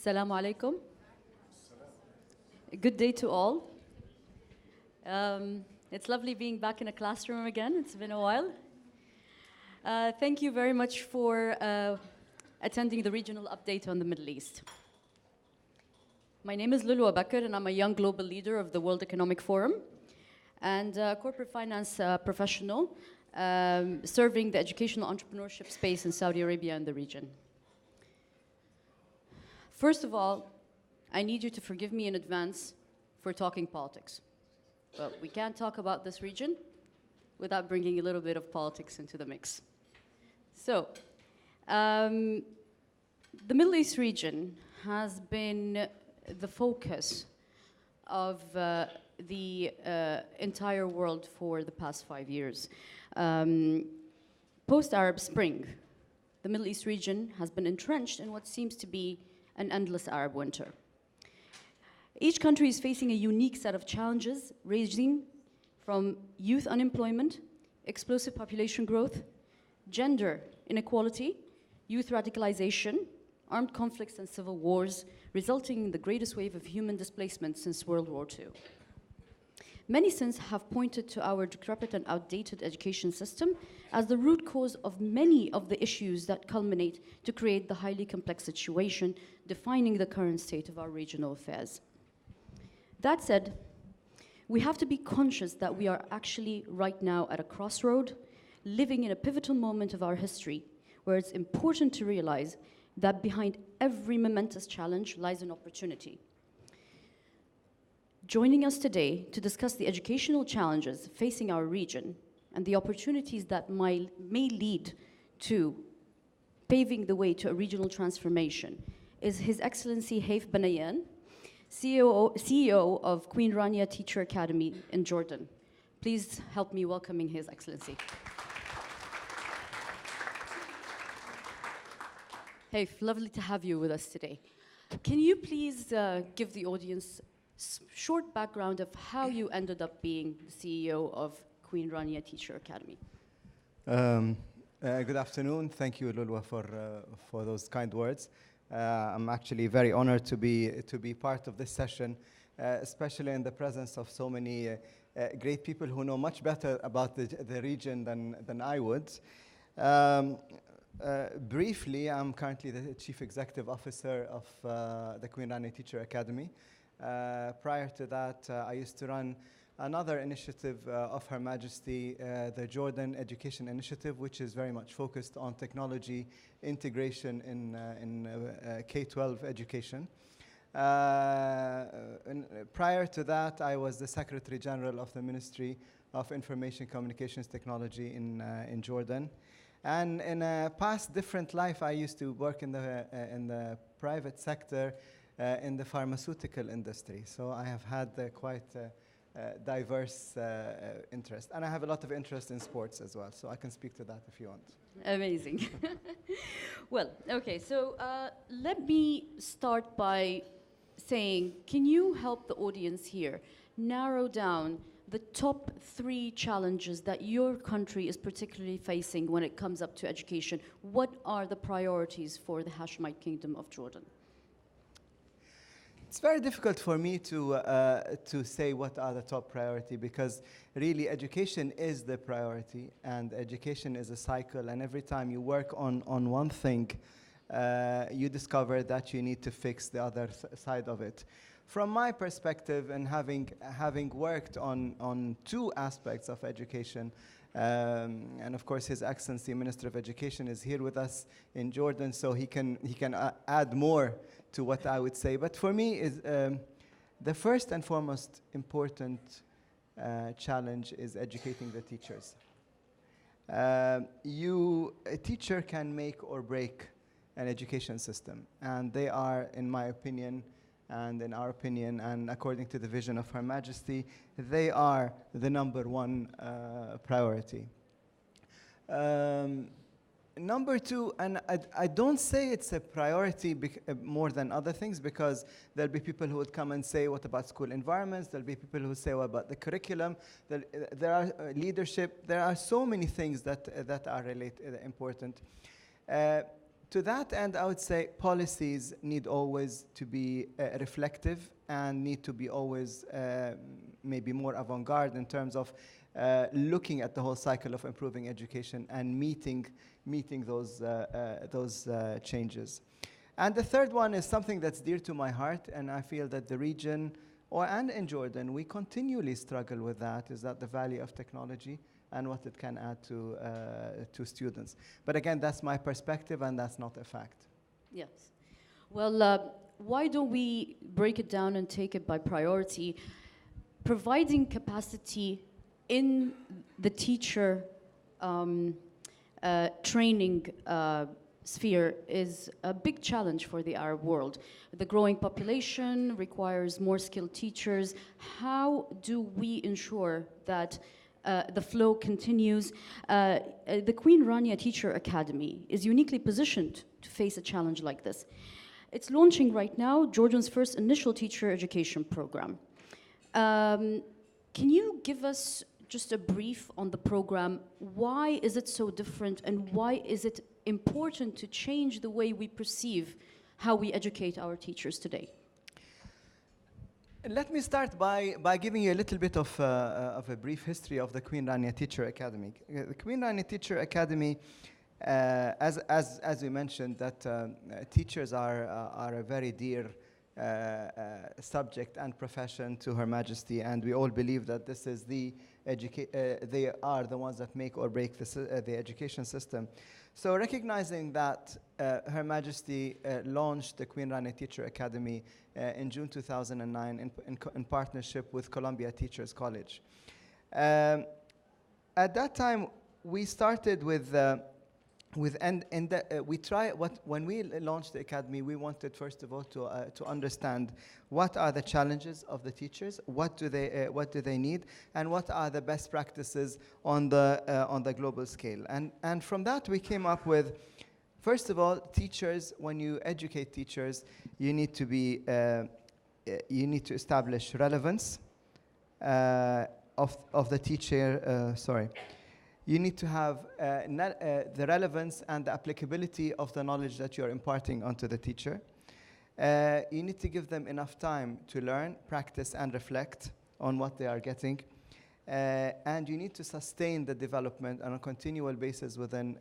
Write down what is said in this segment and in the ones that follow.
Assalamu alaikum. Good day to all. It's lovely being back in a classroom again. It's been a while. Thank you very much for attending the regional update on the Middle East. My name is Lulu Abakar, and I'm a young global leader of the World Economic Forum and a corporate finance professional serving the educational entrepreneurship space in Saudi Arabia and the region. First of all, I need you to forgive me in advance for talking politics. But we can't talk about this region without bringing a little bit of politics into the mix. So, the Middle East region has been the focus of the entire world for the past 5 years. Post-Arab Spring, the Middle East region has been entrenched in what seems to be an endless Arab winter. Each country is facing a unique set of challenges, ranging from youth unemployment, explosive population growth, gender inequality, youth radicalization, armed conflicts and civil wars, resulting in the greatest wave of human displacement since World War II. Many since have pointed to our decrepit and outdated education system as the root cause of many of the issues that culminate to create the highly complex situation defining the current state of our regional affairs. That said, we have to be conscious that we are actually right now at a crossroad, living in a pivotal moment of our history, where it's important to realize that behind every momentous challenge lies an opportunity. Joining us today to discuss the educational challenges facing our region and the opportunities that may lead to paving the way to a regional transformation is His Excellency Haif Banayan, CEO of Queen Rania Teacher Academy in Jordan. Please help me welcoming His Excellency. Haif, lovely to have you with us today. Can you please give the audience short background of how you ended up being the CEO of Queen Rania Teacher Academy? Good afternoon. Thank you, Lulwa, for those kind words. I'm actually very honored to be part of this session, especially in the presence of so many great people who know much better about the region than I would. Briefly, I'm currently the Chief Executive Officer of the Queen Rania Teacher Academy. Prior to that, I used to run another initiative of Her Majesty, the Jordan Education Initiative, which is very much focused on technology integration in K-12 education. Prior to that, I was the Secretary General of the Ministry of Information Communications Technology in Jordan. And in a past different life, I used to work in the private sector in the pharmaceutical industry. So I have had quite diverse interest. And I have a lot of interest in sports as well, so I can speak to that if you want. Amazing. Well, okay, so let me start by saying, can you help the audience here narrow down the top 3 challenges that your country is particularly facing when it comes up to education? What are the priorities for the Hashemite Kingdom of Jordan? It's very difficult for me to say what are the top priority, because really education is the priority, and education is a cycle, and every time you work on one thing, you discover that you need to fix the other side of it. From my perspective, and having worked on 2 aspects of education, and of course His Excellency Minister of Education is here with us in Jordan, so he can add more to what I would say. But for me, is the first and foremost important challenge is educating the teachers. A teacher can make or break an education system, and they are, in my opinion, and in our opinion, and according to the vision of Her Majesty, they are the #1 priority. Number 2, and I don't say it's a priority more than other things, because there'll be people who would come and say, what about school environments? There'll be people who say, what about the curriculum? There are leadership. There are so many things that are important. To that end, I would say policies need always to be reflective and need to be always maybe more avant-garde in terms of looking at the whole cycle of improving education and meeting those changes. And the third one is something that's dear to my heart, and I feel that the region and in Jordan, we continually struggle with that, is that the value of technology and what it can add to students. But again, that's my perspective, and that's not a fact. Yes. Well, why don't we break it down and take it by priority? Providing capacity in the teacher training sphere is a big challenge for the Arab world. The growing population requires more skilled teachers. How do we ensure that the flow continues? The Queen Rania Teacher Academy is uniquely positioned to face a challenge like this. It's launching right now Jordan's first initial teacher education program. Can you give us just a brief on the program? Why is it so different, and why is it important to change the way we perceive how we educate our teachers today? Let me start by giving you a little bit of a brief history of the Queen Rania Teacher Academy. The Queen Rania Teacher Academy, as we mentioned, that teachers are a very dear subject and profession to Her Majesty, and we all believe that this is they are the ones that make or break the education system. So recognizing that Her Majesty launched the Queen Rania Teacher Academy in June 2009 in partnership with Columbia Teachers College. At that time, we started when we launched the academy, we wanted first of all to understand what are the challenges of the teachers, what do they need, and what are the best practices on the global scale. And from that we came up with, first of all, teachers. When you educate teachers, you need to establish relevance of the teacher. You need to have the relevance and the applicability of the knowledge that you're imparting onto the teacher. You need to give them enough time to learn, practice, and reflect on what they are getting. And you need to sustain the development on a continual basis within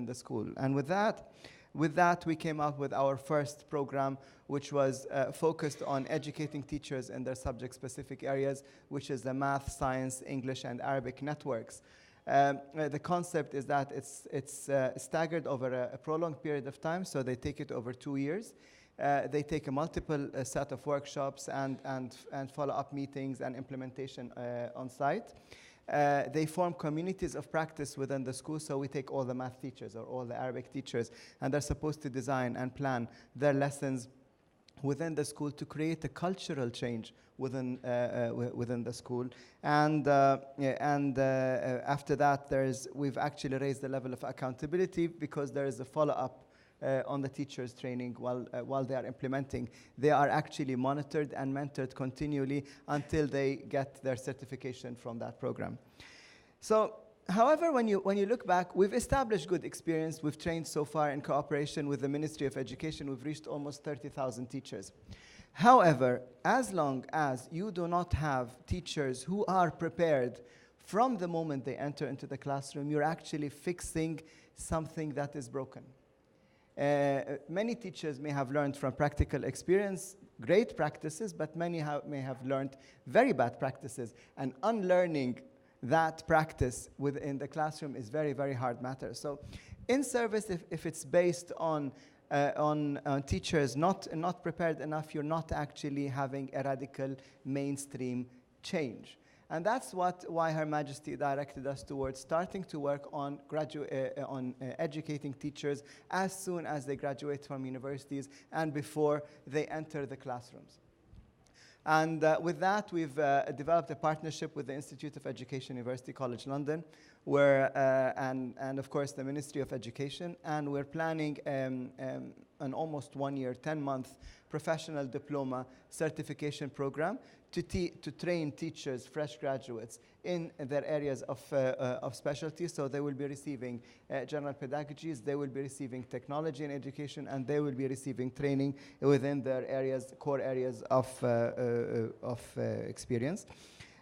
the school. And with that, we came up with our first program, which was focused on educating teachers in their subject-specific areas, which is the math, science, English, and Arabic networks. The concept is that it's staggered over a prolonged period of time, so they take it over 2 years. They take a multiple set of workshops and follow-up meetings and implementation on site. They form communities of practice within the school, so we take all the math teachers or all the Arabic teachers, and they're supposed to design and plan their lessons within the school to create a cultural change within the school. And after that, we've actually raised the level of accountability, because there is a follow-up on the teachers' training while they are implementing. They are actually monitored and mentored continually until they get their certification from that program. So, however, when you look back, we've established good experience. We've trained so far in cooperation with the Ministry of Education. We've reached almost 30,000 teachers. However, as long as you do not have teachers who are prepared from the moment they enter into the classroom, you're actually fixing something that is broken. Many teachers may have learned from practical experience great practices, but many may have learned very bad practices, and unlearning that practice within the classroom is very, very hard matter. So in service, if it's based on teachers not prepared enough, you're not actually having a radical mainstream change. And that's why Her Majesty directed us towards starting to work on educating teachers as soon as they graduate from universities and before they enter the classrooms. And with that, we've developed a partnership with the Institute of Education, University College London, And of course the Ministry of Education, and we're planning an almost 1 year, 10-month professional diploma certification program to train teachers, fresh graduates, in their areas of specialty. So they will be receiving general pedagogies, they will be receiving technology and education, and they will be receiving training within their areas, core areas of experience.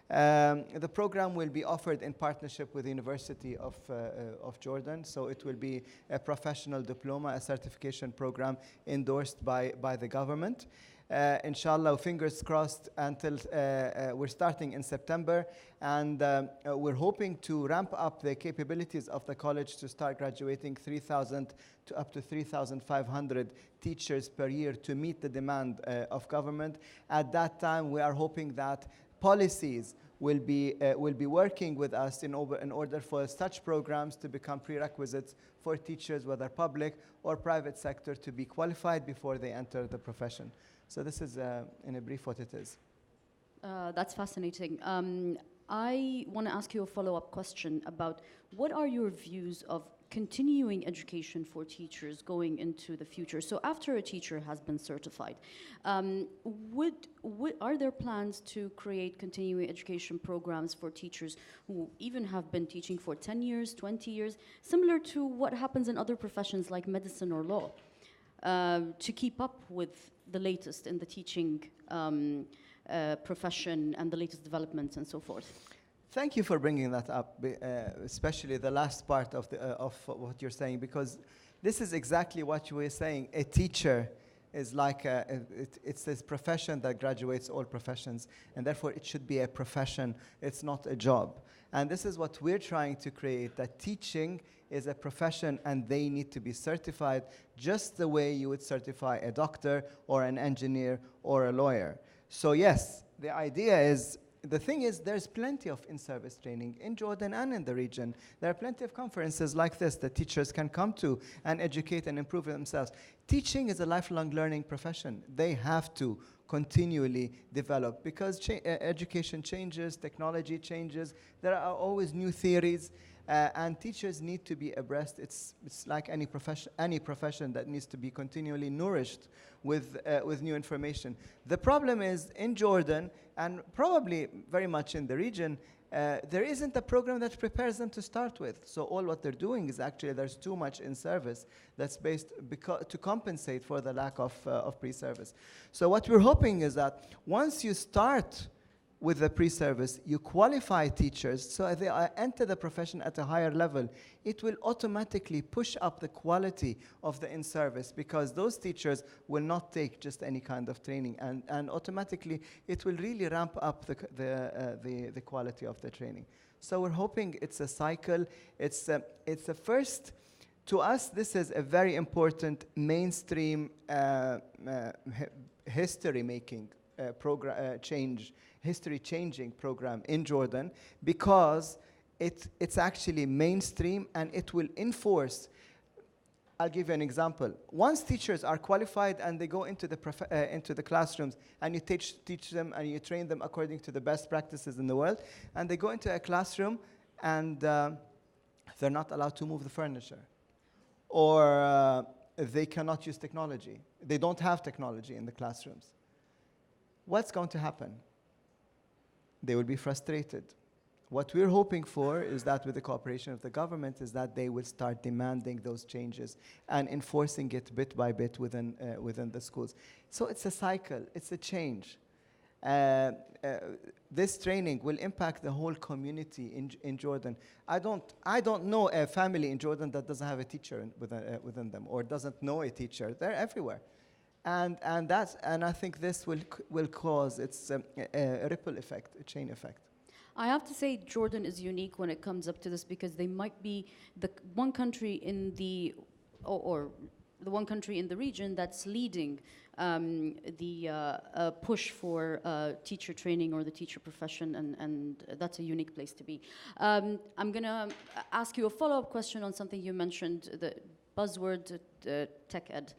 The program will be offered in partnership with the University of Jordan, so it will be a professional diploma, a certification program endorsed by the government. Inshallah, fingers crossed, until we're starting in September, and we're hoping to ramp up the capabilities of the college to start graduating 3,000 to up to 3,500 teachers per year to meet the demand of government. At that time, we are hoping that policies will be working with us in order for such programs to become prerequisites for teachers, whether public or private sector, to be qualified before they enter the profession. So this is, in a brief, what it is. That's fascinating. I want to ask you a follow-up question about what are your views of continuing education for teachers going into the future? So after a teacher has been certified, are there plans to create continuing education programs for teachers who even have been teaching for 10 years, 20 years, similar to what happens in other professions like medicine or law, to keep up with the latest in the teaching profession and the latest developments and so forth? Thank you for bringing that up, especially the last part of what you're saying, because this is exactly what you were saying. A teacher is like it's this profession that graduates all professions, and therefore it should be a profession. It's not a job. And this is what we're trying to create, that teaching is a profession and they need to be certified just the way you would certify a doctor or an engineer or a lawyer. So yes, the idea is, the thing is, there's plenty of in-service training in Jordan and in the region. There are plenty of conferences like this that teachers can come to and educate and improve themselves. Teaching is a lifelong learning profession. They have to continually develop, because education changes, technology changes, there are always new theories, and teachers need to be abreast. It's like any profession that needs to be continually nourished with new information. The problem is, in Jordan, and probably very much in the region, there isn't a program that prepares them to start with. So all what they're doing is actually there's too much in service that's based to compensate for the lack of pre-service. So what we're hoping is that once you start with the pre-service, you qualify teachers so they enter the profession at a higher level. It will automatically push up the quality of the in-service, because those teachers will not take just any kind of training, and automatically it will really ramp up the quality of the training. So we're hoping it's a cycle. It's a first. To us, this is a very important mainstream history-making history-changing program in Jordan, because it's actually mainstream and it will enforce. I'll give you an example. Once teachers are qualified and they go into the classrooms, and you teach them and you train them according to the best practices in the world, and they go into a classroom and they're not allowed to move the furniture, or they cannot use technology. They don't have technology in the classrooms. What's going to happen? They will be frustrated. What we're hoping for is that, with the cooperation of the government, is that they will start demanding those changes and enforcing it bit by bit within the schools. So it's a cycle, it's a change. This training will impact the whole community in Jordan. I don't know a family in Jordan that doesn't have a teacher within them, or doesn't know a teacher. They're everywhere. And I think this will cause a ripple effect, a chain effect. I have to say Jordan is unique when it comes up to this, because they might be the one country in the one country in the region that's leading the push for teacher training or the teacher profession, and that's a unique place to be. I'm going to ask you a follow-up question on something you mentioned, the buzzword tech ed.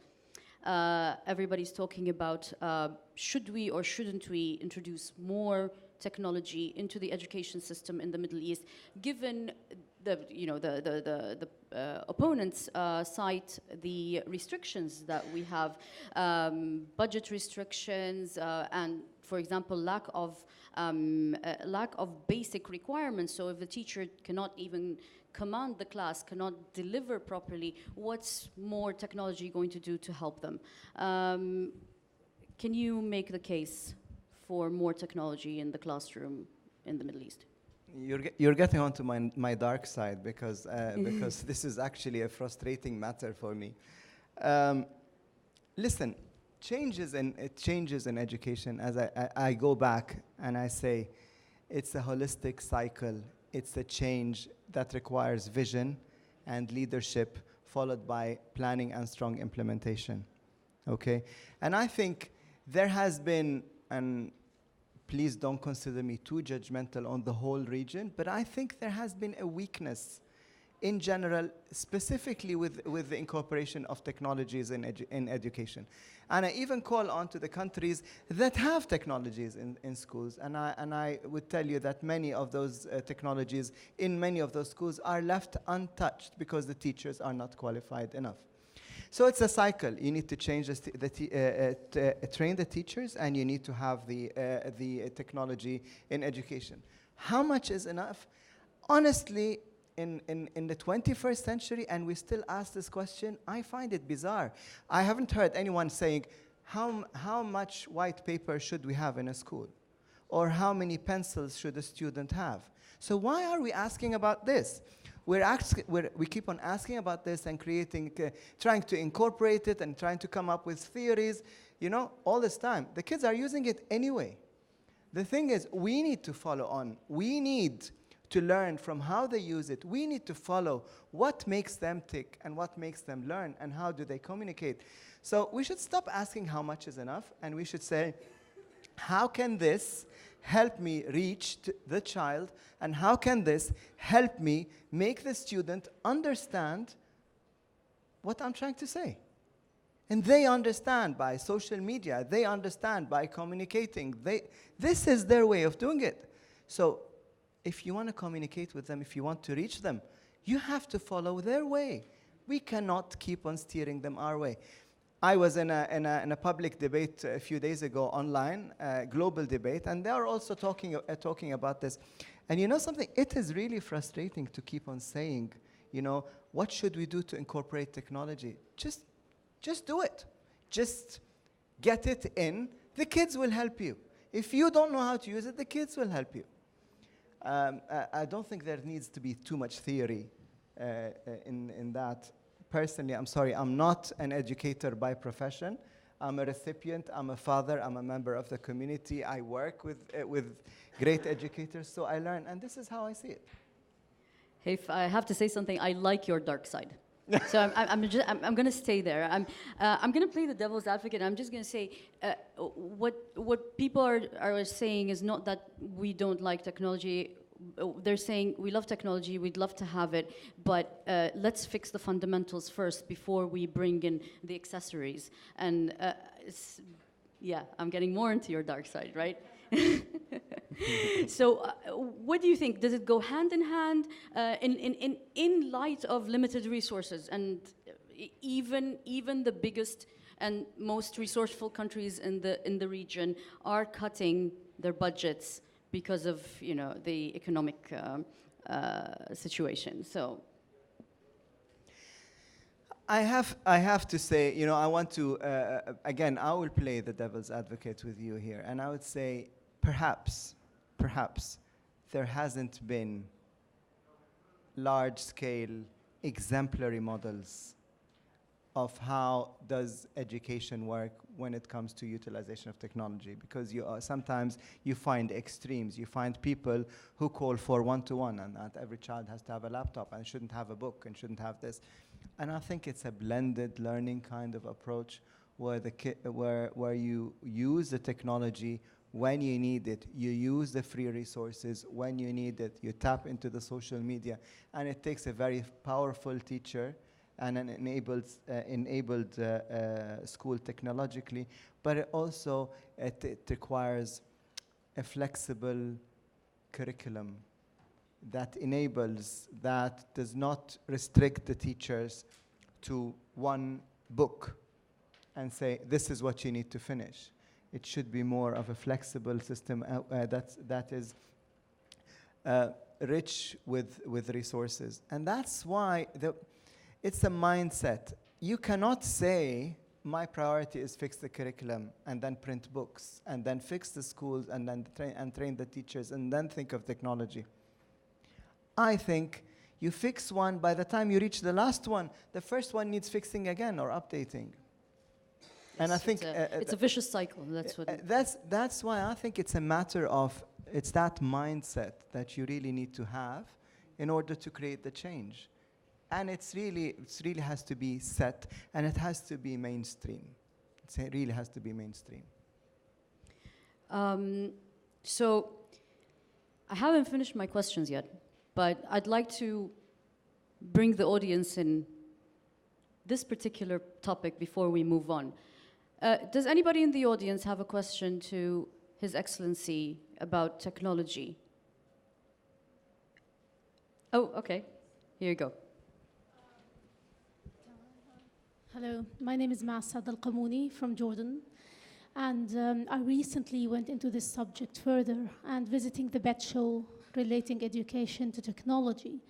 Everybody's talking about should we or shouldn't we introduce more technology into the education system in the Middle East, given opponents cite the restrictions that we have, budget restrictions, and, for example, lack of basic requirements. So if the teacher cannot even command the class, cannot deliver properly, what's more technology going to do to help them? Can you make the case for more technology in the classroom in the Middle East? You're getting onto my dark side because because this is actually a frustrating matter for me. Listen, changes in education. As I go back and I say, it's a holistic cycle. It's a change that requires vision and leadership, followed by planning and strong implementation. Okay, and I think there has been, and please don't consider me too judgmental on the whole region, but I think there has been a weakness in general, specifically with the incorporation of technologies in education. And I even call on to the countries that have technologies in schools, and I would tell you that many of those technologies in many of those schools are left untouched because the teachers are not qualified enough. So it's a cycle. You need to change train the teachers, and you need to have the technology in education. How much is enough? Honestly, in the 21st century, and we still ask this question, I find it bizarre. I haven't heard anyone saying, how much white paper should we have in a school? Or how many pencils should a student have? So why are we asking about this? We keep on asking about this and trying to incorporate it and trying to come up with theories, all this time. The kids are using it anyway. The thing is, we need to follow on. We need to learn from how they use it. We need to follow what makes them tick and what makes them learn and how do they communicate. So we should stop asking how much is enough, and we should say, how can this help me reach the child, and how can this help me make the student understand what I'm trying to say? And they understand by social media, they understand by communicating. This is their way of doing it. So if you want to communicate with them, if you want to reach them, you have to follow their way. We cannot keep on steering them our way. I was in a public debate a few days ago online, global debate, and they are also talking about this. And you know something? It is really frustrating to keep on saying, what should we do to incorporate technology? Just do it. Just get it in. The kids will help you. If you don't know how to use it, the kids will help you. I don't think there needs to be too much theory in that. Personally, I'm sorry, I'm not an educator by profession. I'm a recipient, I'm a father, I'm a member of the community. I work with great educators, so I learn, and this is how I see it. If I have to say something, I like your dark side. So I'm going to stay there. I'm going to play the devil's advocate. I'm just going to say what people are saying is not that we don't like technology. They're saying we love technology, we'd love to have it, but let's fix the fundamentals first before we bring in the accessories. And yeah, I'm getting more into your dark side, right? So what do you think? Does it go hand in hand in light of limited resources? And even the biggest and most resourceful countries in the region are cutting their budgets because of the economic situation. So I have to say, I want to again, I will play the devil's advocate with you here, and I would say perhaps there hasn't been large-scale exemplary models of how does education work when it comes to utilization of technology, because sometimes you find extremes. You find people who call for one-to-one, and that every child has to have a laptop and shouldn't have a book and shouldn't have this. And I think it's a blended learning kind of approach where you use the technology when you need it, you use the free resources when you need it, you tap into the social media, and it takes a very powerful teacher and an enabled school technologically, but it requires a flexible curriculum that enables, that does not restrict the teachers to one book and say, this is what you need to finish. It should be more of a flexible system that is rich with resources. And that's why it's a mindset. You cannot say, my priority is fix the curriculum and then print books and then fix the schools and then train the teachers and then think of technology. I think you fix one, by the time you reach the last one, the first one needs fixing again or updating. And I think it's a vicious cycle. That's what. That's why I think it's a matter of, it's that mindset that you really need to have in order to create the change. And it really has to be set, and it has to be mainstream. It really has to be mainstream. So I haven't finished my questions yet, but I'd like to bring the audience in this particular topic before we move on. Does anybody in the audience have a question to His Excellency about technology? Oh, okay. Here you go. Hello, my name is Maasad Al-Qamouni from Jordan. And I recently went into this subject further and visiting the BET show relating education to technology.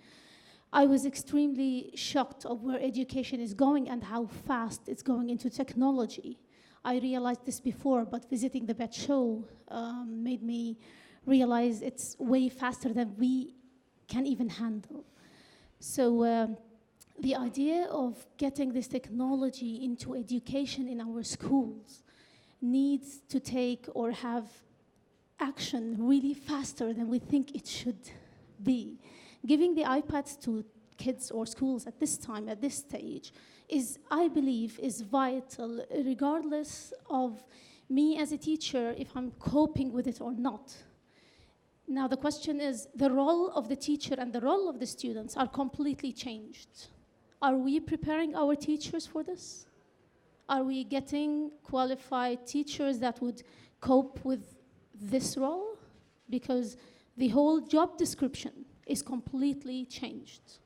I was extremely shocked of where education is going and how fast it's going into technology. I realized this before, but visiting the BET show made me realize it's way faster than we can even handle. So the idea of getting this technology into education in our schools needs to take or have action really faster than we think it should be. Giving the iPads to kids or schools at this time, at this stage, I believe, is vital, regardless of me as a teacher, if I'm coping with it or not. Now, the question is, the role of the teacher and the role of the students are completely changed. Are we preparing our teachers for this? Are we getting qualified teachers that would cope with this role? Because the whole job description is completely changed.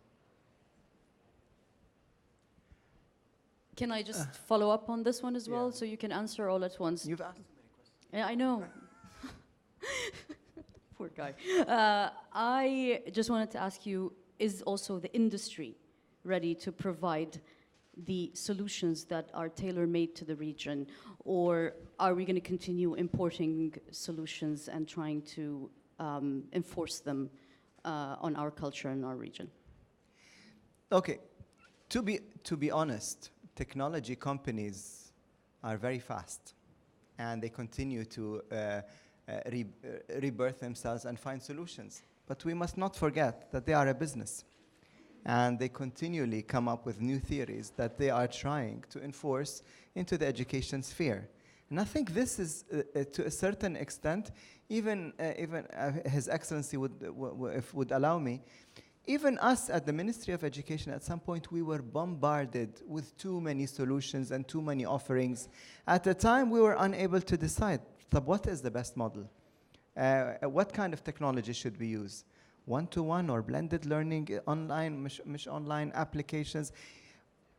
Can I just follow up on this one as well, so you can answer all at once? You've asked many questions. Yeah, I know. Poor guy. I just wanted to ask you, is also the industry ready to provide the solutions that are tailor-made to the region, or are we going to continue importing solutions and trying to enforce them on our culture and our region? Okay, to be honest, technology companies are very fast, and they continue to rebirth themselves and find solutions. But we must not forget that they are a business, and they continually come up with new theories that they are trying to enforce into the education sphere. And I think this is, to a certain extent, even His Excellency would allow me, even us at the Ministry of Education, at some point, we were bombarded with too many solutions and too many offerings. At the time, we were unable to decide, what is the best model? What kind of technology should we use? One-to-one or blended learning, online, online applications.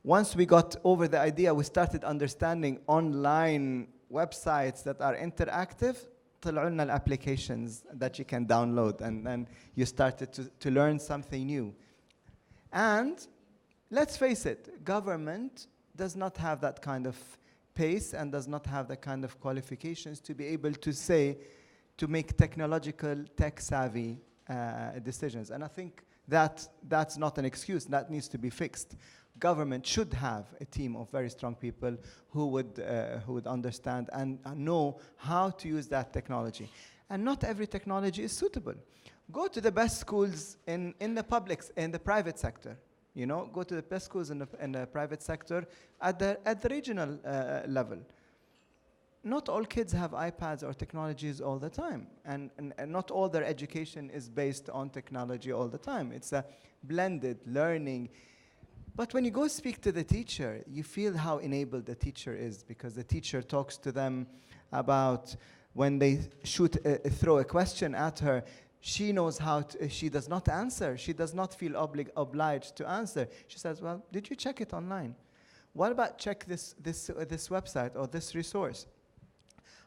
Once we got over the idea, we started understanding online websites that are interactive. طلعوا لنا applications that you can download, and then you started to learn something new. And let's face it, government does not have that kind of pace and does not have the kind of qualifications to be able to say, to make technological, tech-savvy decisions. And I think that's not an excuse. That needs to be fixed. Government should have a team of very strong people who would understand and know how to use that technology. And not every technology is suitable. Go to the best schools in the private sector. You know, go to the best schools in the private sector at the regional level. Not all kids have iPads or technologies all the time, and not all their education is based on technology all the time. It's a blended learning. But when you go speak to the teacher, you feel how enabled the teacher is, because the teacher talks to them about when they throw a question at her, She knows how to, she does not answer. She does not feel obliged to answer. She says, well, did you check it online? What about check this website or this resource?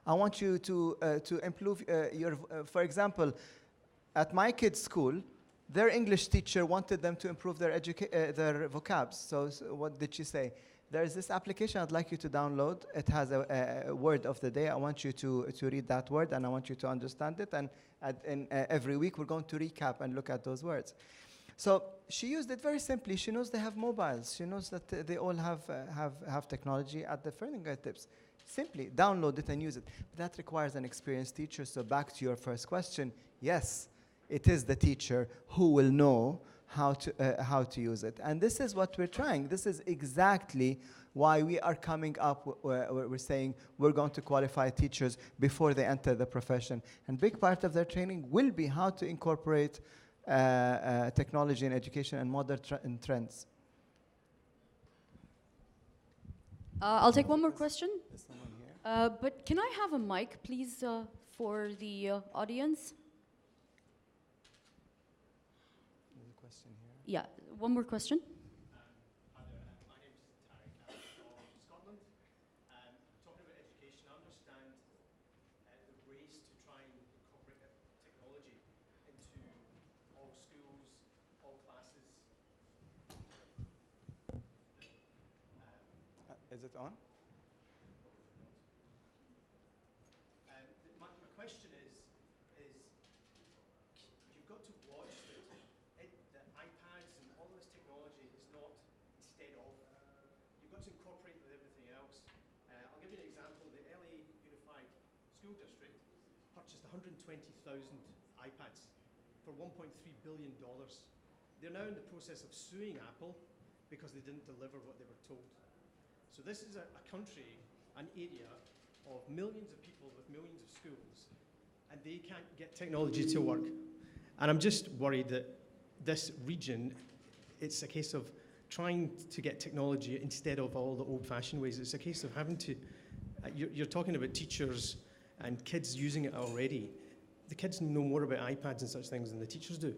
I want you to improve your, for example, at my kids' school, their English teacher wanted them to improve their vocabs. So what did she say? There is this application I'd like you to download. It has a word of the day. I want you to read that word, and I want you to understand it. And every week, we're going to recap and look at those words. So she used it very simply. She knows they have mobiles. She knows that they all have technology at their fingertips. Simply download it and use it. But that requires an experienced teacher. So back to your first question, yes, it is the teacher who will know how to use it. And this is what we're trying. This is exactly why we are coming up, we're saying we're going to qualify teachers before they enter the profession. And big part of their training will be how to incorporate technology in education and modern trends. I'll take one more question. There's someone here. But can I have a mic, please, for the audience? There's a question here. Yeah, one more question. Hi there. My name is Tarek. I'm from Scotland. Talking about education, I understand the race to try and incorporate technology into all schools, all classes. Is it on? My question is you've got to watch that the iPads and all this technology is not instead of. You've got to incorporate with everything else. I'll give you an example. The LA Unified School District purchased 120,000 iPads for $1.3 billion. They're now in the process of suing Apple because they didn't deliver what they were told. So this is a country, an area of millions of people with millions of schools, and they can't get technology to work. And I'm just worried that this region, it's a case of trying to get technology instead of all the old-fashioned ways. It's a case of having to, you're talking about teachers and kids using it already. The kids know more about iPads and such things than the teachers do,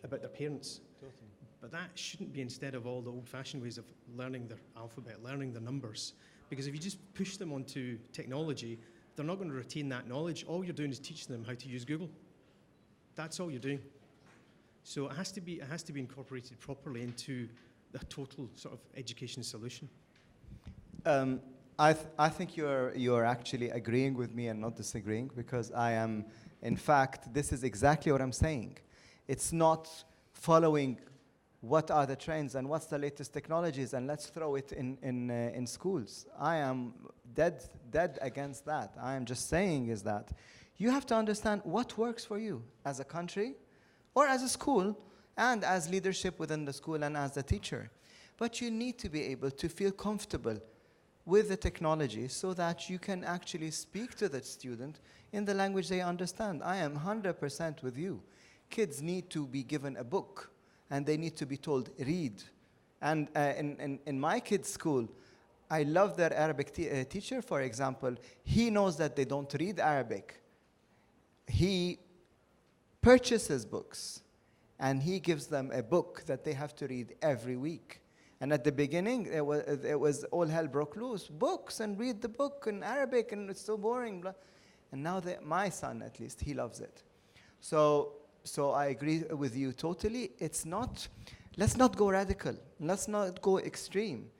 about their parents. Totally. But that shouldn't be instead of all the old-fashioned ways of learning their alphabet, learning their numbers. Because if you just push them onto technology, they're not going to retain that knowledge. All you're doing is teaching them how to use Google. That's all you're doing. So it has to be incorporated properly into the total sort of education solution. I think you're actually agreeing with me and not disagreeing, because I am, in fact, this is exactly what I'm saying. It's not following what are the trends and what's the latest technologies and let's throw it in schools. I am dead against that. I am just saying is that you have to understand what works for you as a country or as a school and as leadership within the school and as a teacher. But you need to be able to feel comfortable with the technology so that you can actually speak to the student in the language they understand. I am 100% with you. Kids need to be given a book and they need to be told, read. And in my kids' school, I love their Arabic teacher, for example. He knows that they don't read Arabic. He purchases books, and he gives them a book that they have to read every week. And at the beginning, it was all hell broke loose. Books, and read the book in Arabic, and it's so boring. Blah. And now my son, at least, he loves it. So I agree with you totally. It's not, let's not go radical. Let's not go extreme.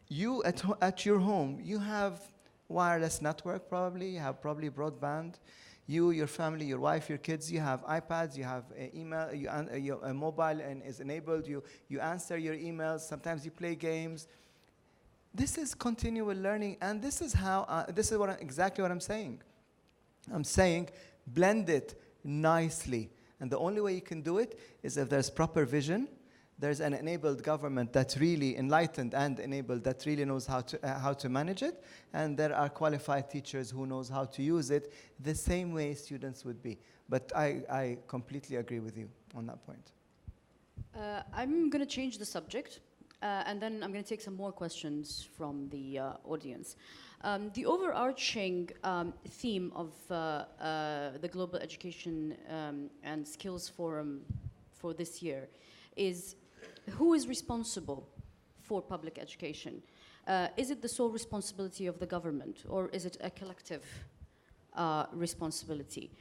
You at your home, you have wireless network probably, you have probably broadband. You, your family, your wife, your kids, you have iPads, you have email, your mobile and is enabled, you answer your emails, sometimes you play games. This is continual learning, and this is how, exactly what I'm saying. I'm saying blend it nicely. And the only way you can do it is if there's proper vision, there's an enabled government that's really enlightened and enabled, that really knows how to manage it, and there are qualified teachers who knows how to use it the same way students would be. But I completely agree with you on that point. I'm going to change the subject. And then I'm going to take some more questions from the audience. The overarching theme of the Global Education and Skills Forum for this year is who is responsible for public education? Is it the sole responsibility of the government, or is it a collective responsibility?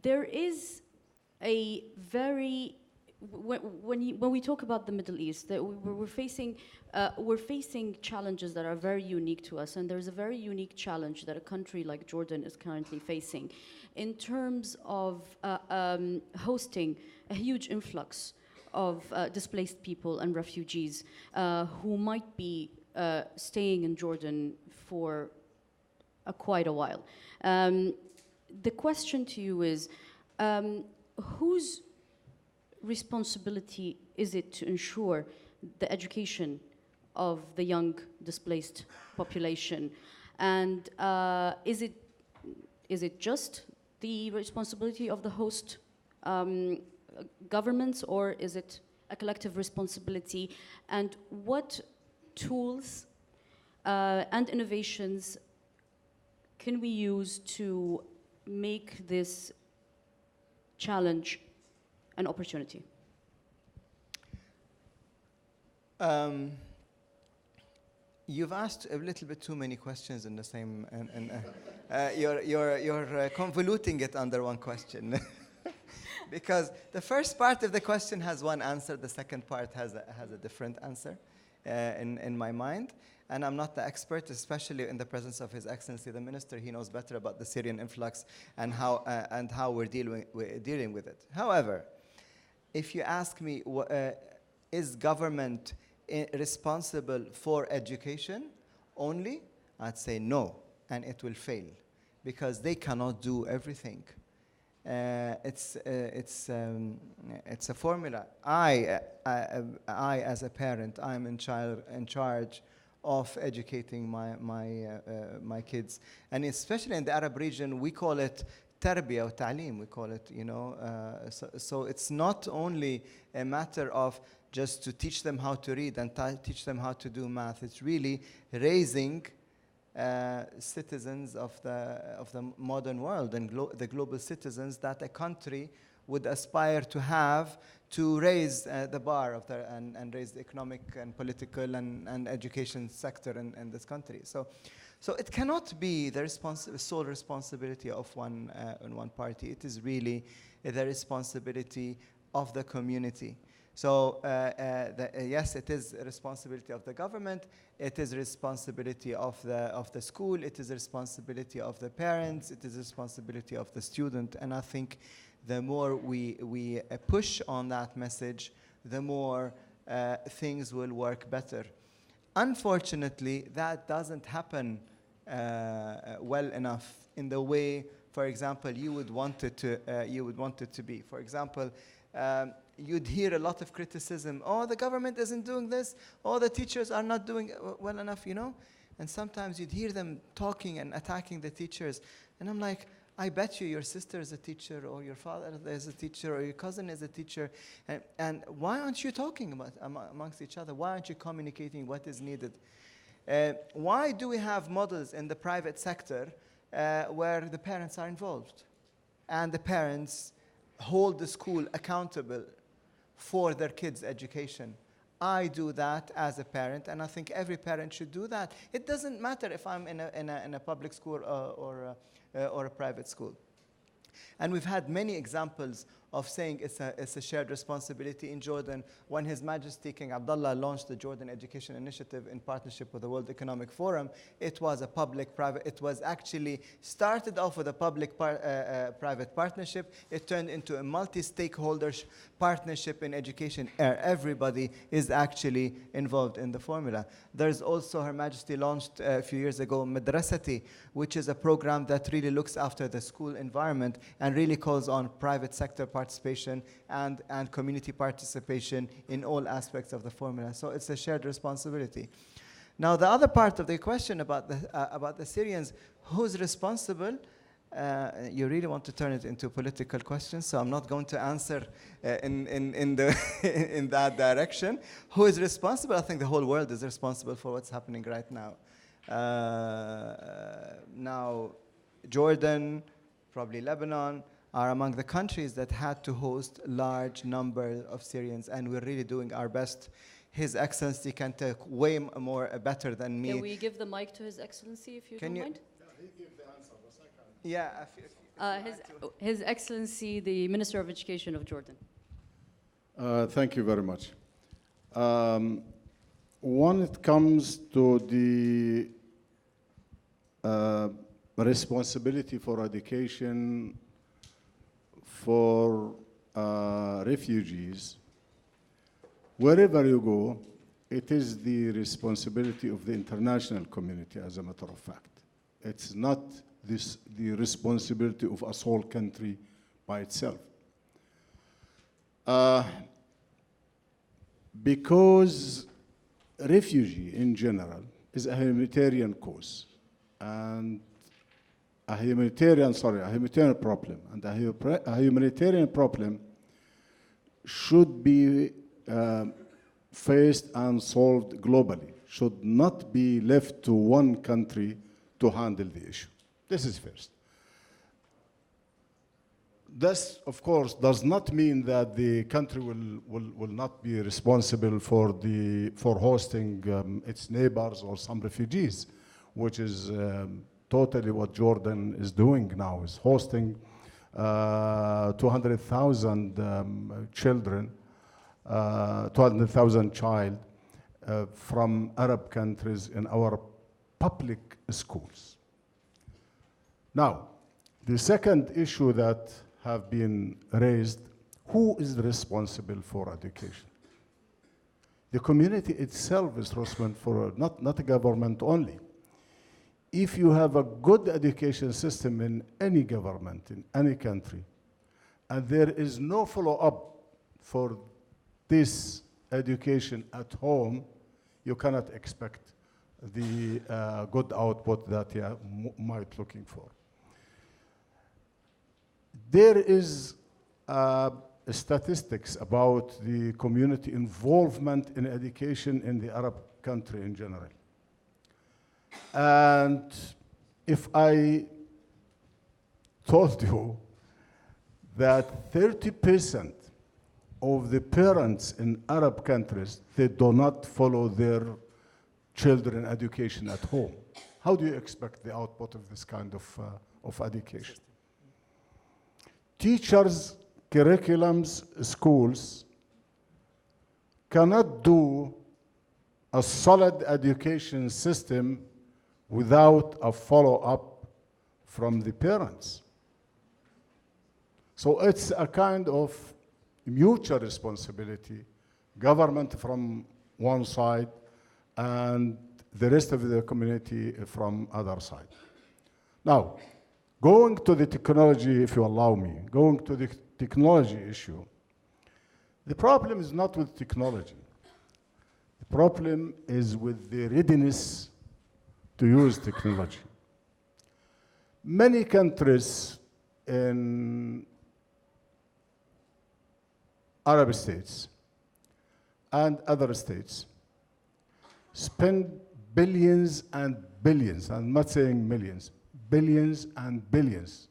There is a very when we talk about the Middle East, that we're facing challenges that are very unique to us, and there's a very unique challenge that a country like Jordan is currently facing, in terms of hosting a huge influx of displaced people and refugees who might be staying in Jordan for quite a while. The question to you is, whose responsibility is it to ensure the education of the young displaced population? And is it just the responsibility of the host governments, or is it a collective responsibility? And what tools and innovations can we use to make this challenge an opportunity? You've asked a little bit too many questions in the same, and you're convoluting it under one question. Because the first part of the question has one answer, the second part has a different answer in my mind. And I'm not the expert, especially in the presence of His Excellency the Minister. He knows better about the Syrian influx and how we're dealing with it. However, if you ask me, is government responsible for education only? I'd say no, and it will fail, because they cannot do everything. It's a formula. I as a parent, I'm in charge of educating my kids, and especially in the Arab region, we call it tarbiyah or ta'lim. We call it, so it's not only a matter of just to teach them how to read and teach them how to do math. It's really raising citizens of the modern world and the global citizens that a country would aspire to have, to raise the bar of and raise the economic and political and education sector in this country. So it cannot be the sole responsibility of one party. It is really the responsibility of the community. So yes, it is a responsibility of the government. It is a responsibility of the school. It is a responsibility of the parents. It is a responsibility of the student. And I think the more we push on that message, the more things will work better. Unfortunately, that doesn't happen well enough in the way, for example, you would want it to be. For example, you'd hear a lot of criticism. Oh, the government isn't doing this. Oh, the teachers are not doing well enough, And sometimes you'd hear them talking and attacking the teachers. And I'm like, I bet you your sister is a teacher, or your father is a teacher, or your cousin is a teacher. And why aren't you talking amongst each other? Why aren't you communicating what is needed? Why do we have models in the private sector where the parents are involved? And the parents hold the school accountable for their kids' education. I do that as a parent, and I think every parent should do that. It doesn't matter if I'm in a public school or a private school. And we've had many examples of saying it's a shared responsibility in Jordan. When His Majesty King Abdullah launched the Jordan Education Initiative in partnership with the World Economic Forum, it was a public-private. It was actually started off with a public-private partnership. It turned into a multi-stakeholder partnership in education. Everybody is actually involved in the formula. There's also Her Majesty launched a few years ago Madrasati, which is a program that really looks after the school environment and really calls on private sector participation and community participation in all aspects of the formula. So it's a shared responsibility. Now, the other part of the question about the Syrians, who's responsible? You really want to turn it into a political question, so I'm not going to answer in that direction. Who is responsible? I think the whole world is responsible for what's happening right now. Now, Jordan, probably Lebanon, are among the countries that had to host large number of Syrians, and we're really doing our best. His Excellency can talk way more better than me. Can we give the mic to His Excellency, if you don't mind? Yeah. His Excellency, the Minister of Education of Jordan. Thank you very much. When it comes to the responsibility for education for refugees, wherever you go, it is the responsibility of the international community, as a matter of fact. It's not the responsibility of a sole country by itself. Because refugee in general is a humanitarian cause and a humanitarian problem, and a humanitarian problem should be faced and solved globally, should not be left to one country to handle the issue. This is first. This, of course, does not mean that the country will not be responsible for hosting its neighbors or some refugees, which is totally what Jordan is doing now, is hosting 200,000 children, 200,000 child from Arab countries in our public schools. Now, the second issue that have been raised, who is responsible for education? The community itself is responsible for, not the government only. If you have a good education system in any government, in any country, and there is no follow-up for this education at home, you cannot expect the good output that you might looking for. There is statistics about the community involvement in education in the Arab country in general. And if I told you that 30% of the parents in Arab countries, they do not follow their children education at home, how do you expect the output of this kind of education? Teachers, curriculums, schools cannot do a solid education system without a follow-up from the parents. So it's a kind of mutual responsibility, government from one side and the rest of the community from other side. Now, going to the technology, if you allow me, going to the technology issue, the problem is not with technology. The problem is with the readiness to use technology. Many countries in Arab states and other states spend billions and billions, I'm not saying millions, billions and billions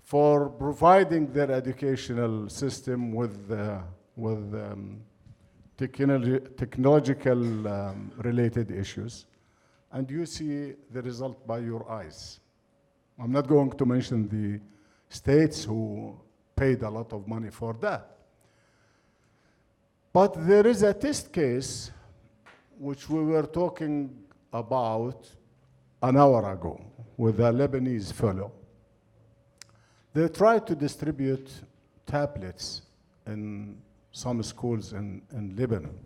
for providing their educational system with technological related issues. And you see the result by your eyes. I'm not going to mention the states who paid a lot of money for that. But there is a test case which we were talking about an hour ago with a Lebanese fellow. They tried to distribute tablets in some schools in Lebanon.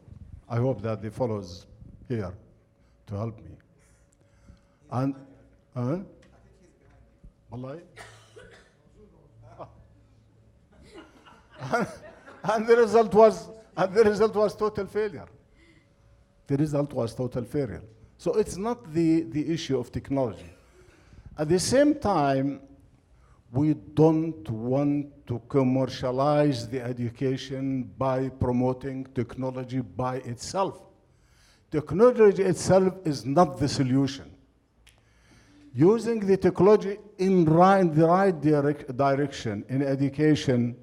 I hope that the fellows here to help me. And, Wallahi? And the result was total failure. The result was total failure. So it's not the issue of technology. At the same time, we don't want to commercialize the education by promoting technology by itself. Technology itself is not the solution. Using the technology in the right direction in education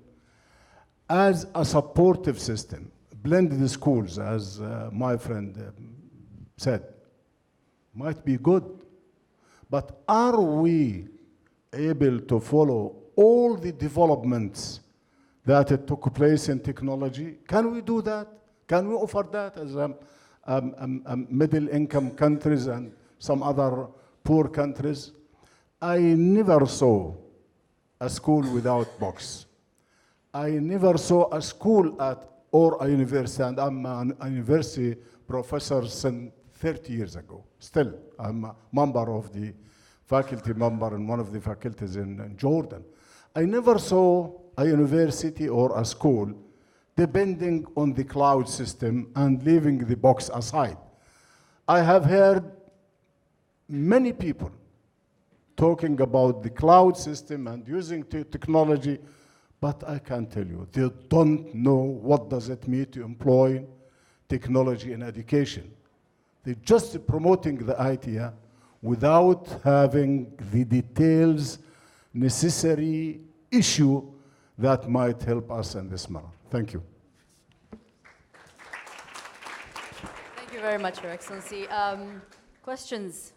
as a supportive system, blended schools, as my friend said, might be good. But are we able to follow all the developments that took place in technology? Can we do that? Can we offer that as middle-income countries and some other poor countries? I never saw a school without books. I never saw a school or a university, and I'm a university professor since 30 years ago. Still, I'm a member of the faculty member in one of the faculties in Jordan. I never saw a university or a school depending on the cloud system and leaving the box aside. I have heard many people talking about the cloud system and using technology, but I can tell you, they don't know what does it mean to employ technology in education. They're just promoting the idea without having the details necessary issue that might help us in this matter. Thank you. Thank you very much, Your Excellency. Questions?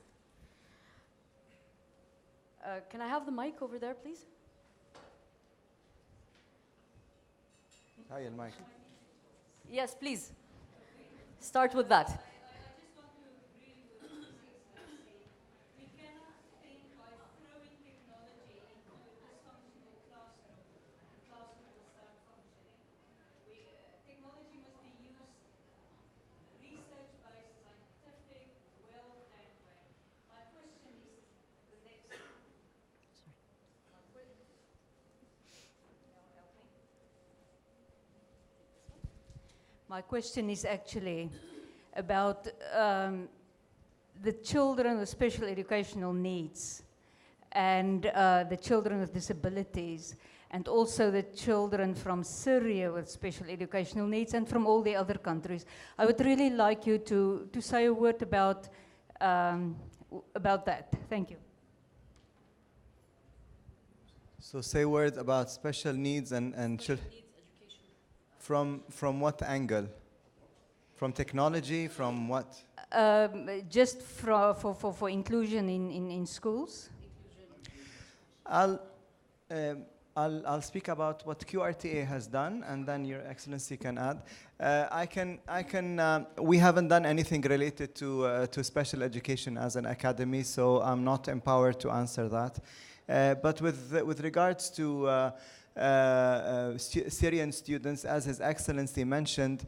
Can I have the mic over there, please? Hi, Mike. Yes, please. Start with that. My question is actually about the children with special educational needs and the children with disabilities, and also the children from Syria with special educational needs and from all the other countries. I would really like you to say a word about that. Thank you. So say a word about special needs and children. From what angle? From technology? From what? Just for inclusion in schools. I'll speak about what QRTA has done, and then Your Excellency can add. We haven't done anything related to special education as an academy, so I'm not empowered to answer that. But with regards to Syrian students, as His Excellency mentioned,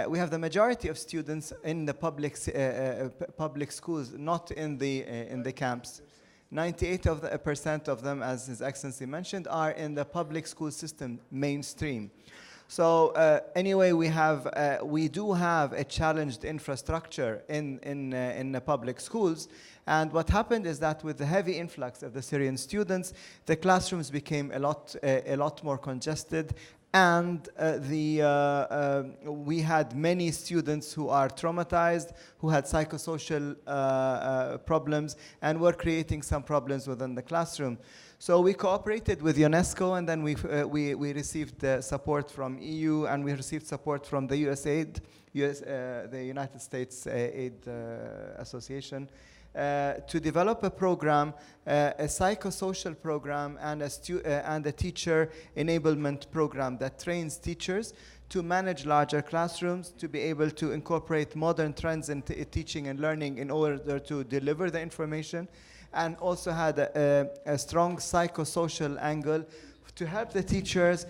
we have the majority of students in the public schools, not in the camps. 98% of them, as His Excellency mentioned, are in the public school system, mainstream. So anyway, we do have a challenged infrastructure in the public schools. And what happened is that with the heavy influx of the Syrian students, the classrooms became a lot more congested, and we had many students who are traumatized, who had psychosocial problems, and were creating some problems within the classroom. So we cooperated with UNESCO, and then we received support from EU, and we received support from the USAID, the United States Aid Association, to develop a program, a psychosocial program, and a teacher enablement program that trains teachers to manage larger classrooms, to be able to incorporate modern trends in teaching and learning in order to deliver the information, and also had a strong psychosocial angle to help the teachers,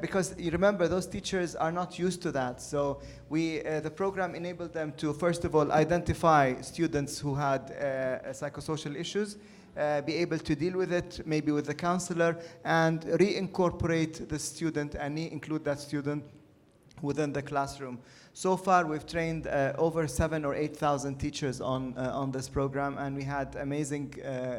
because you remember those teachers are not used to that. So the program enabled them to, first of all, identify students who had psychosocial issues, be able to deal with it, maybe with the counselor, and reincorporate the student and include that student within the classroom. So far, we've trained over 7,000 or 8,000 teachers on this program, and we had amazing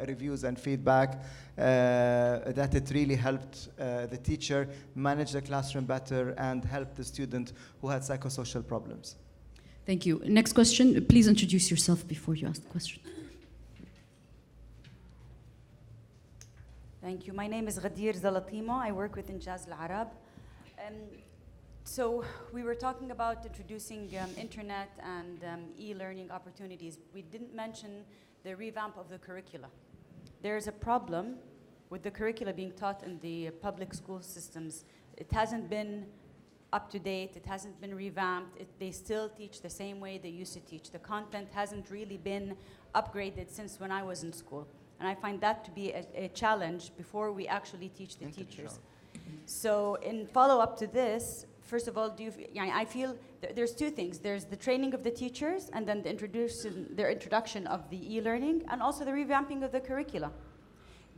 reviews and feedback that it really helped the teacher manage the classroom better and help the student who had psychosocial problems. Thank you. Next question. Please introduce yourself before you ask the question. Thank you. My name is Ghadir Zalatimo. I work with Injaz Al-Arab. So we were talking about introducing internet and e-learning opportunities. We didn't mention the revamp of the curricula. There's a problem with the curricula being taught in the public school systems. It hasn't been up to date, it hasn't been revamped, they still teach the same way they used to teach. The content hasn't really been upgraded since when I was in school. And I find that to be a challenge before we actually teach the teachers. So in follow-up to this, first of all, I feel there's two things. There's the training of the teachers and then the introduction of the e-learning and also the revamping of the curricula.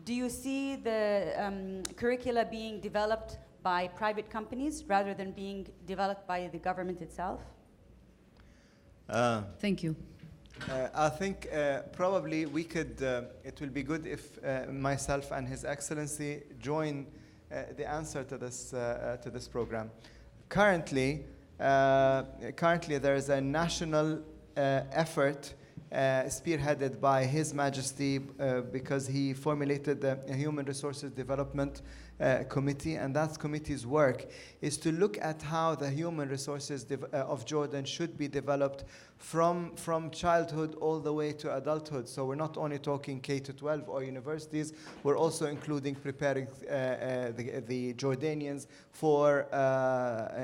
Do you see the curricula being developed by private companies rather than being developed by the government itself? Thank you. I think probably we could, it will be good if myself and His Excellency join the answer to this program. Currently, there is a national effort spearheaded by His Majesty because he formulated the Human Resources Development Committee, and that committee's work is to look at how the human resources of Jordan should be developed from childhood all the way to adulthood. So we're not only talking K-12 or universities, we're also including preparing the Jordanians for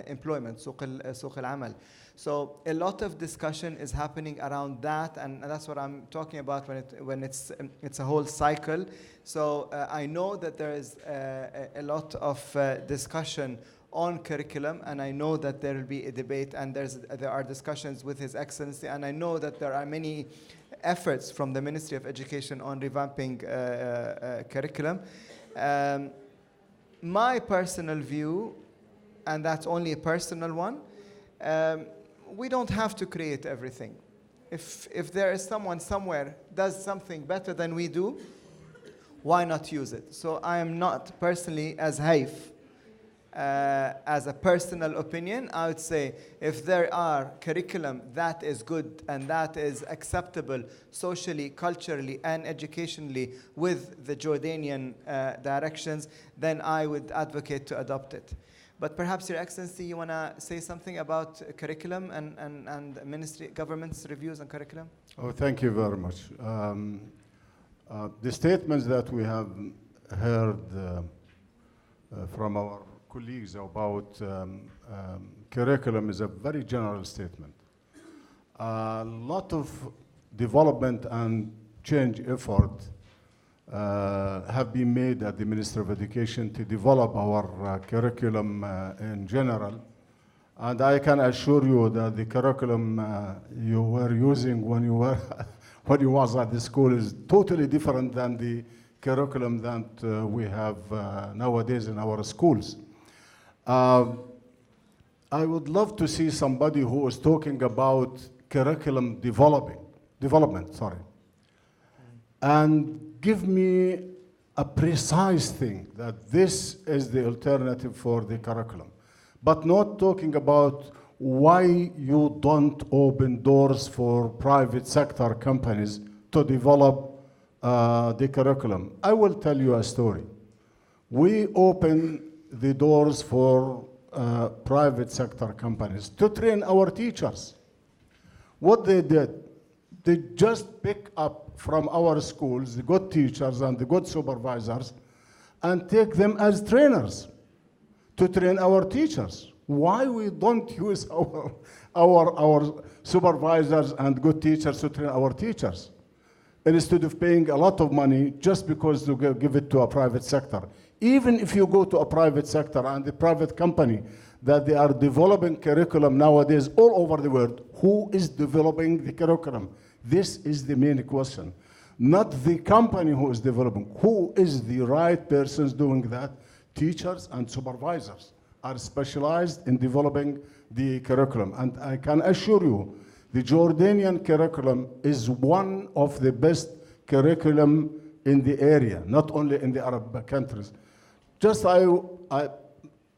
employment, سوق العمل. So a lot of discussion is happening around that, and that's what I'm talking about when it's a whole cycle. So I know that there is a lot of discussion on curriculum, and I know that there will be a debate, and there are discussions with His Excellency, and I know that there are many efforts from the Ministry of Education on revamping curriculum. My personal view, and that's only a personal one, we don't have to create everything. If there is someone somewhere does something better than we do, why not use it? So I am not personally as Haif. As a personal opinion, I would say if there are curriculum that is good and that is acceptable socially, culturally, and educationally with the Jordanian directions, then I would advocate to adopt it. But perhaps, Your Excellency, you want to say something about curriculum and ministry, government's reviews on curriculum? Oh, thank you very much. The statements that we have heard from our colleagues about curriculum is a very general statement. A lot of development and change effort have been made at the Ministry of Education to develop our curriculum in general. And I can assure you that the curriculum you were using when you was at the school is totally different than the curriculum that we have nowadays in our schools. I would love to see somebody who is talking about curriculum development, and give me a precise thing that this is the alternative for the curriculum, but not talking about why you don't open doors for private sector companies to develop the curriculum. I will tell you a story. We open the doors for private sector companies to train our teachers. What they did, they just pick up from our schools the good teachers and the good supervisors and take them as trainers to train our teachers. Why we don't use our supervisors and good teachers to train our teachers instead of paying a lot of money just because to give it to a private sector? Even if you go to a private sector and the private company that they are developing curriculum nowadays all over the world, who is developing the curriculum? This is the main question. Not the company who is developing. Who is the right persons doing that? Teachers and supervisors are specialized in developing the curriculum. And I can assure you, the Jordanian curriculum is one of the best curriculum in the area, not only in the Arab countries. Just I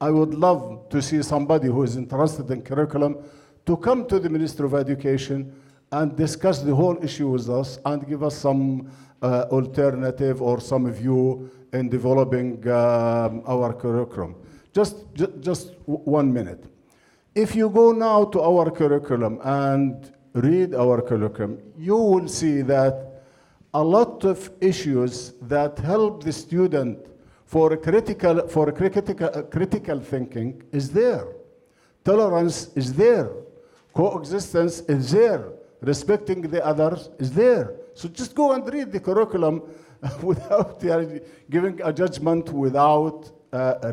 would love to see somebody who is interested in curriculum to come to the Ministry of Education and discuss the whole issue with us and give us some alternative or some view in developing our curriculum. Just 1 minute. If you go now to our curriculum and read our curriculum, you will see that a lot of issues that help the student for critical thinking is there. Tolerance is there. Coexistence is there. Respecting the others is there. So just go and read the curriculum without giving a judgment, without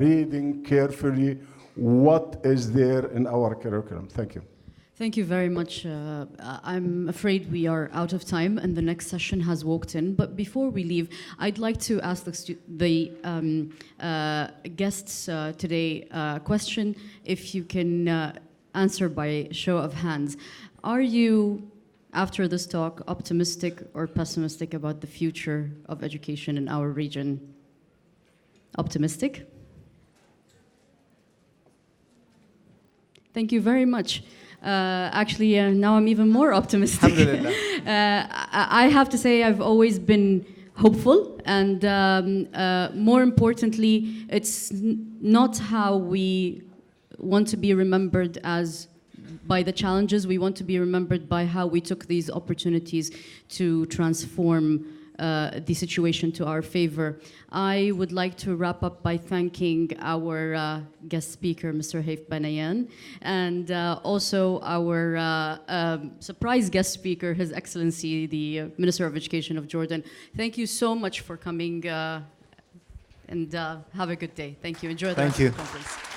reading carefully what is there in our curriculum. Thank you. Thank you very much. I'm afraid we are out of time and the next session has walked in. But before we leave, I'd like to ask the guests today a question, if you can answer by show of hands. Are you, after this talk, optimistic or pessimistic about the future of education in our region? Optimistic? Thank you very much. Actually, now I'm even more optimistic. I have to say I've always been hopeful, and more importantly, it's not how we want to be remembered as by the challenges. We want to be remembered by how we took these opportunities to transform the situation to our favor. I would like to wrap up by thanking our guest speaker, Mr. Haif Banayan, and also our surprise guest speaker, His Excellency, the Minister of Education of Jordan. Thank you so much for coming, and have a good day. Thank you. Enjoy the rest of the conference.